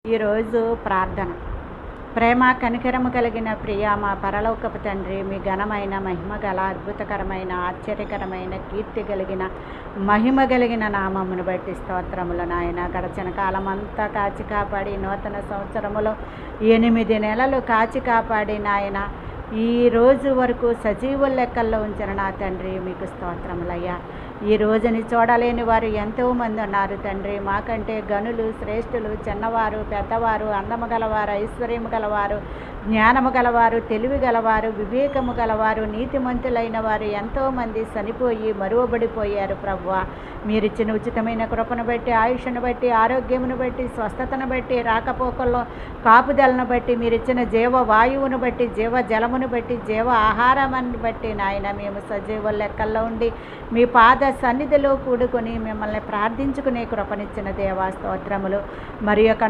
ఈరోజు ప్రార్థన. ప్రేమ కనికరము కలిగిన ప్రియ మా పరలోకపు తండ్రి, మీ ఘనమైన మహిమ గల అద్భుతకరమైన ఆశ్చర్యకరమైన కీర్తి కలిగిన మహిమ కలిగిన నామమును బట్టి స్తోత్రములు నాయన. గడచిన కాలం అంతా కాచి కాపాడి నూతన సంవత్సరములో 8 నెలలు కాచి కాపాడి నాయన ఈ రోజు వరకు సజీవుల లెక్కల్లో ఉంచిన నా తండ్రి, మీకు స్తోత్రములయ్యా. ఈ రోజుని చూడలేని వారు ఎంతోమంది ఉన్నారు తండ్రి. మాకంటే గనులు, శ్రేష్ఠులు, చిన్నవారు, పెద్దవారు, అందము గలవారు, ఐశ్వర్యము గలవారు, జ్ఞానము గలవారు, తెలివి గలవారు, వివేకము గలవారు, నీతిమంతులైన వారు ఎంతోమంది చనిపోయి మరువబడిపోయారు ప్రభువా. మీరిచ్చిన ఉచితమైన కృపను బట్టి, ఆయుష్ను బట్టి, ఆరోగ్యమును బట్టి, స్వస్థతను బట్టి, రాకపోకల్లో కాపుదలను బట్టి, మీరిచ్చిన జీవ వాయువును బట్టి, జీవ జలమును బట్టి, జీవ ఆహారాన్ని బట్టి నాయన మేము సజీవుల లెక్కల్లో ఉండి మీ పాద సన్నిధిలో కూడుకొని మిమ్మల్ని ప్రార్థించుకునే కృపనిచ్చిన దేవా స్తోత్రములు. మరి యొక్క